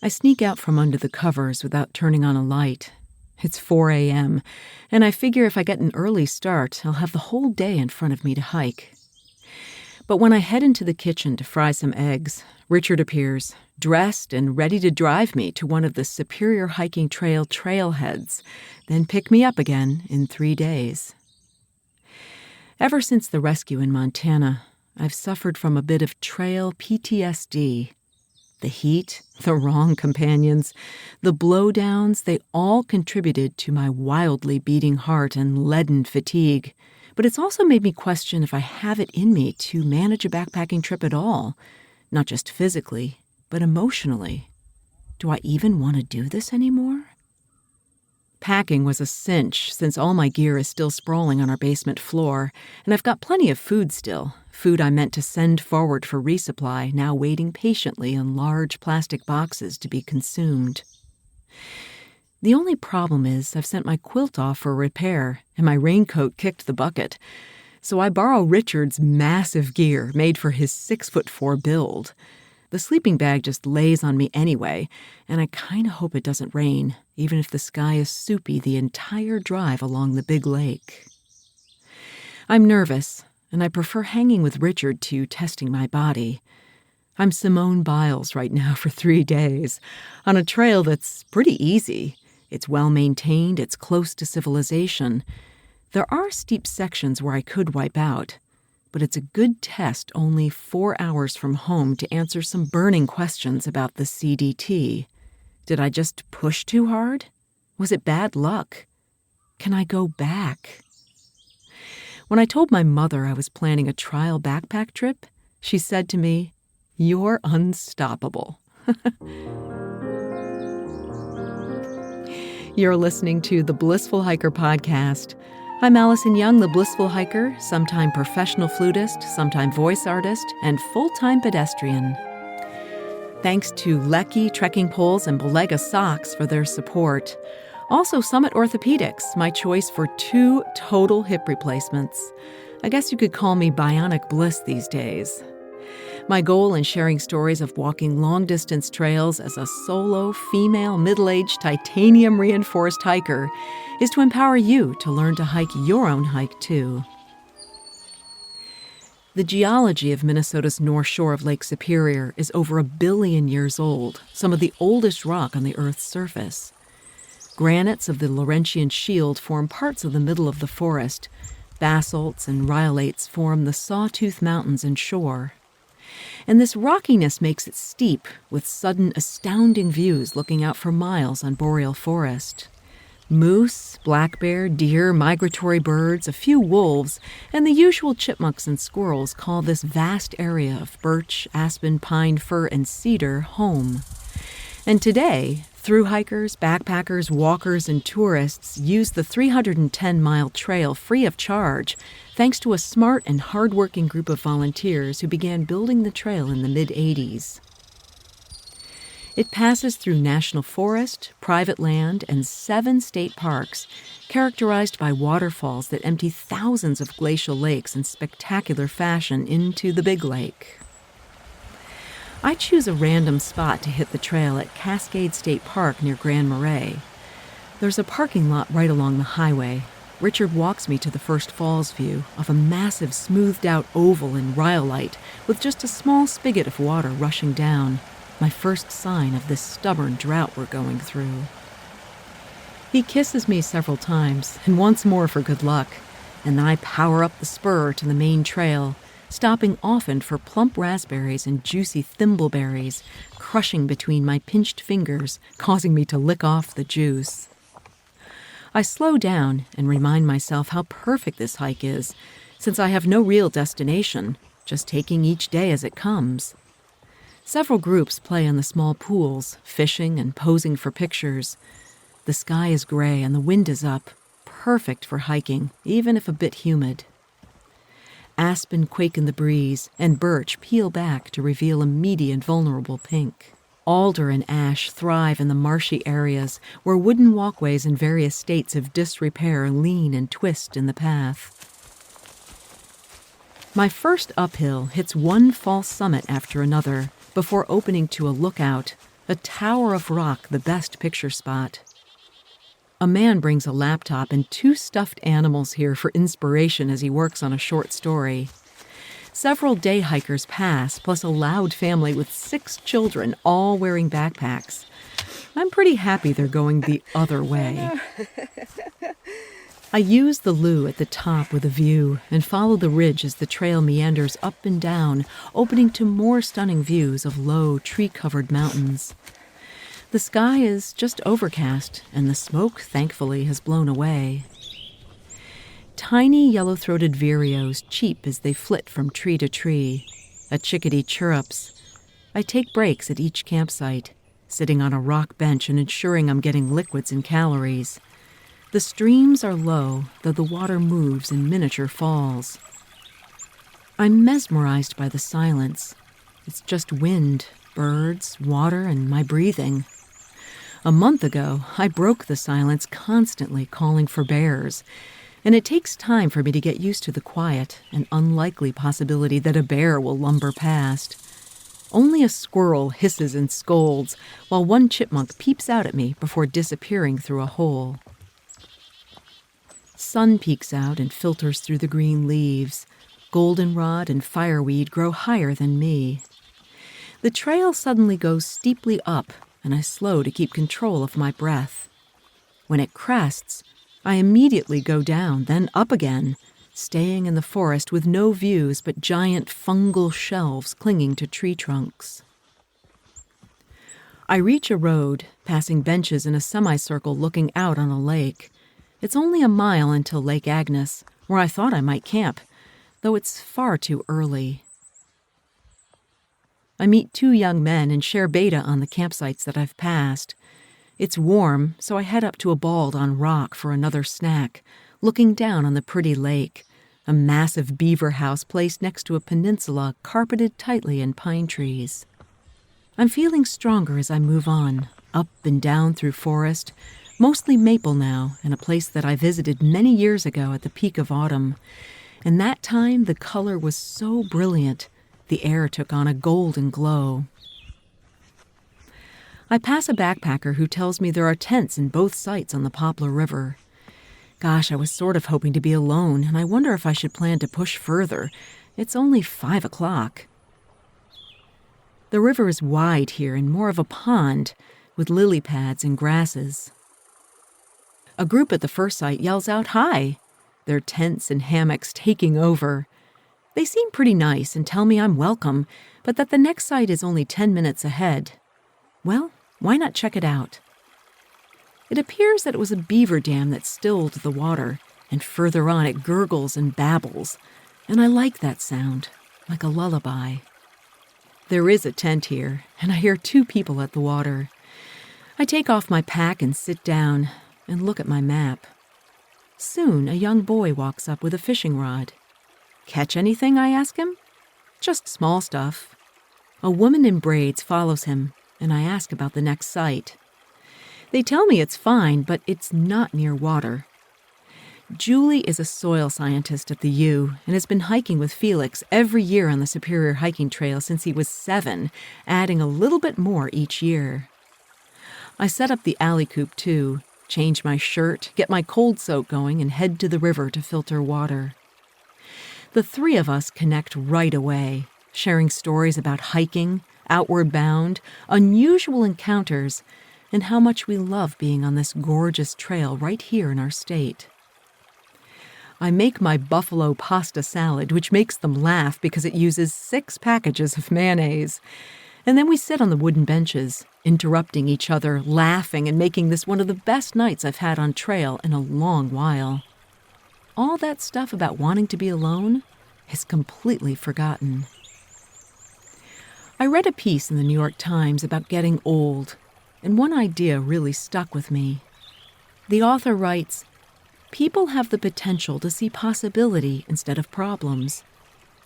I sneak out from under the covers without turning on a light. It's 4 a.m., and I figure if I get an early start, I'll have the whole day in front of me to hike. But when I head into the kitchen to fry some eggs, Richard appears, dressed and ready to drive me to one of the Superior Hiking Trail trailheads, then pick me up again in 3 days. Ever since the rescue in Montana, I've suffered from a bit of trail PTSD. The heat, the wrong companions, the blowdowns, they all contributed to my wildly beating heart and leaden fatigue. But it's also made me question if I have it in me to manage a backpacking trip at all, not just physically, but emotionally. Do I even want to do this anymore? Packing was a cinch since all my gear is still sprawling on our basement floor, and I've got plenty of food still, food I meant to send forward for resupply, now waiting patiently in large plastic boxes to be consumed. The only problem is I've sent my quilt off for repair, and my raincoat kicked the bucket, so I borrow Richard's massive gear made for his 6'4" build. The sleeping bag just lays on me anyway, and I kind of hope it doesn't rain, even if the sky is soupy the entire drive along the big lake. I'm nervous, and I prefer hanging with Richard to testing my body. I'm Simone Biles right now for 3 days, on a trail that's pretty easy. It's well-maintained, it's close to civilization. There are steep sections where I could wipe out, but it's a good test only 4 hours from home to answer some burning questions about the CDT. Did I just push too hard? Was it bad luck? Can I go back? When I told my mother I was planning a trial backpack trip, she said to me, "You're unstoppable." You're listening to the Blissful Hiker podcast. I'm Allison Young, the Blissful Hiker, sometime professional flutist, sometime voice artist, and full-time pedestrian. Thanks to Lecky Trekking Poles and Belega Socks for their support. Also Summit Orthopedics, my choice for 2 total hip replacements. I guess you could call me Bionic Bliss these days. My goal in sharing stories of walking long-distance trails as a solo, female, middle-aged, titanium-reinforced hiker is to empower you to learn to hike your own hike, too. The geology of Minnesota's north shore of Lake Superior is over 1 billion years old, some of the oldest rock on the Earth's surface. Granites of the Laurentian Shield form parts of the middle of the forest. Basalts and rhyolates form the Sawtooth Mountains and shore. And this rockiness makes it steep, with sudden, astounding views looking out for miles on boreal forest. Moose, black bear, deer, migratory birds, a few wolves, and the usual chipmunks and squirrels call this vast area of birch, aspen, pine, fir, and cedar home. And today, through hikers, backpackers, walkers, and tourists use the 310-mile trail free of charge, thanks to a smart and hardworking group of volunteers who began building the trail in the mid-'80s. It passes through national forest, private land, and 7 state parks, characterized by waterfalls that empty thousands of glacial lakes in spectacular fashion into the Big Lake. I choose a random spot to hit the trail at Cascade State Park near Grand Marais. There's a parking lot right along the highway. Richard walks me to the first falls view of a massive smoothed-out oval in rhyolite with just a small spigot of water rushing down, my first sign of this stubborn drought we're going through. He kisses me several times, and once more for good luck, and then I power up the spur to the main trail, stopping often for plump raspberries and juicy thimbleberries, crushing between my pinched fingers, causing me to lick off the juice. I slow down and remind myself how perfect this hike is, since I have no real destination, just taking each day as it comes. Several groups play in the small pools, fishing and posing for pictures. The sky is gray and the wind is up, perfect for hiking, even if a bit humid. Aspen quake in the breeze, and birch peel back to reveal a meaty and vulnerable pink. Alder and ash thrive in the marshy areas where wooden walkways in various states of disrepair lean and twist in the path. My first uphill hits one false summit after another before opening to a lookout, a tower of rock the best picture spot. A man brings a laptop and 2 stuffed animals here for inspiration as he works on a short story. Several day hikers pass, plus a loud family with 6 children, all wearing backpacks. I'm pretty happy they're going the other way. I use the loo at the top with a view and follow the ridge as the trail meanders up and down, opening to more stunning views of low, tree-covered mountains. The sky is just overcast, and the smoke, thankfully, has blown away. Tiny yellow-throated vireos cheep as they flit from tree to tree. A chickadee chirrups. I take breaks at each campsite, sitting on a rock bench and ensuring I'm getting liquids and calories. The streams are low, though the water moves in miniature falls. I'm mesmerized by the silence. It's just wind, birds, water, and my breathing. A month ago, I broke the silence, constantly calling for bears, and it takes time for me to get used to the quiet and unlikely possibility that a bear will lumber past. Only a squirrel hisses and scolds, while one chipmunk peeps out at me before disappearing through a hole. Sun peeks out and filters through the green leaves. Goldenrod and fireweed grow higher than me. The trail suddenly goes steeply up, and I slow to keep control of my breath. When it crests, I immediately go down, then up again, staying in the forest with no views but giant fungal shelves clinging to tree trunks. I reach a road, passing benches in a semicircle looking out on a lake. It's only a mile until Lake Agnes, where I thought I might camp, though it's far too early. I meet 2 young men and share beta on the campsites that I've passed. It's warm, so I head up to a bald on rock for another snack, looking down on the pretty lake, a massive beaver house placed next to a peninsula carpeted tightly in pine trees. I'm feeling stronger as I move on, up and down through forest, mostly maple now, in a place that I visited many years ago at the peak of autumn. And that time the color was so brilliant, the air took on a golden glow. I pass a backpacker who tells me there are tents in both sites on the Poplar River. Gosh, I was sort of hoping to be alone, and I wonder if I should plan to push further. It's only 5 o'clock. The river is wide here and more of a pond, with lily pads and grasses. A group at the first site yells out, "Hi!" Their tents and hammocks taking over. They seem pretty nice and tell me I'm welcome, but that the next site is only 10 minutes ahead. Well, why not check it out? It appears that it was a beaver dam that stilled the water, and further on it gurgles and babbles, and I like that sound, like a lullaby. There is a tent here, and I hear 2 people at the water. I take off my pack and sit down and look at my map. Soon, a young boy walks up with a fishing rod. "Catch anything?" I ask him. "Just small stuff." A woman in braids follows him, and I ask about the next site. They tell me it's fine, but it's not near water. Julie is a soil scientist at the U and has been hiking with Felix every year on the Superior Hiking Trail since he was 7, adding a little bit more each year. I set up the alley coop too, change my shirt, get my cold soak going, and head to the river to filter water. The 3 of us connect right away, sharing stories about hiking, outward bound, unusual encounters, and how much we love being on this gorgeous trail right here in our state. I make my buffalo pasta salad, which makes them laugh because it uses 6 packages of mayonnaise. And then we sit on the wooden benches, interrupting each other, laughing, and making this one of the best nights I've had on trail in a long while. All that stuff about wanting to be alone is completely forgotten. I read a piece in the New York Times about getting old, and one idea really stuck with me. The author writes, "People have the potential to see possibility instead of problems.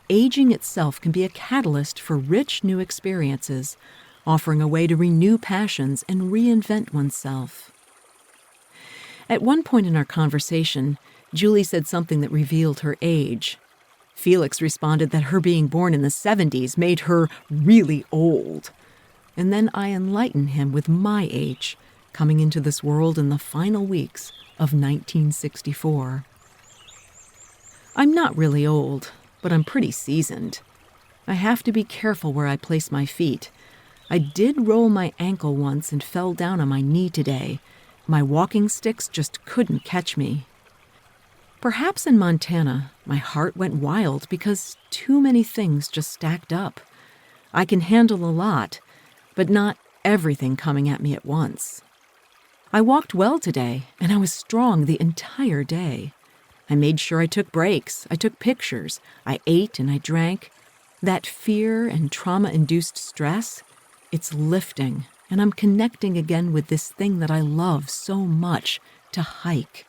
Aging itself can be a catalyst for rich new experiences, offering a way to renew passions and reinvent oneself." At one point in our conversation, Julie said something that revealed her age. Felix responded that her being born in the 70s made her really old. and then I enlighten him with my age, coming into this world in the final weeks of 1964. I'm not really old, but I'm pretty seasoned. I have to be careful where I place my feet. I did roll my ankle once and fell down on my knee today. My walking sticks just couldn't catch me. Perhaps in Montana, my heart went wild because too many things just stacked up. I can handle a lot, but not everything coming at me at once. I walked well today, and I was strong the entire day. I made sure I took breaks, I took pictures, I ate and I drank. That fear and trauma-induced stress, it's lifting, and I'm connecting again with this thing that I love so much, to hike.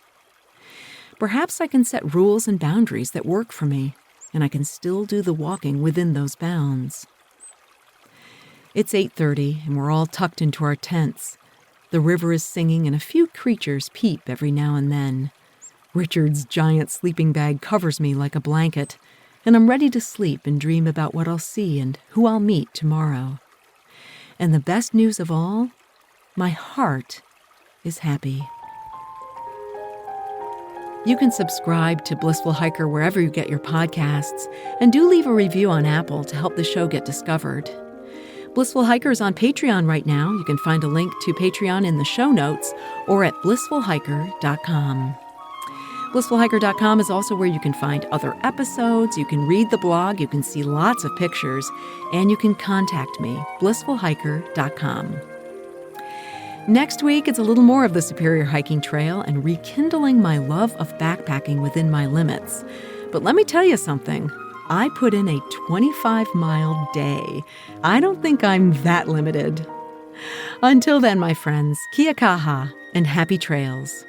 Perhaps I can set rules and boundaries that work for me, and I can still do the walking within those bounds. It's 8:30, and we're all tucked into our tents. The river is singing, and a few creatures peep every now and then. Richard's giant sleeping bag covers me like a blanket, and I'm ready to sleep and dream about what I'll see and who I'll meet tomorrow. And the best news of all, my heart is happy. You can subscribe to Blissful Hiker wherever you get your podcasts, and do leave a review on Apple to help the show get discovered. Blissful Hiker is on Patreon right now. You can find a link to Patreon in the show notes or at blissfulhiker.com. Blissfulhiker.com is also where you can find other episodes, you can read the blog, you can see lots of pictures, and you can contact me, blissfulhiker.com. Next week, it's a little more of the Superior Hiking Trail and rekindling my love of backpacking within my limits. But let me tell you something. I put in a 25-mile day. I don't think I'm that limited. Until then, my friends, kia kaha and happy trails.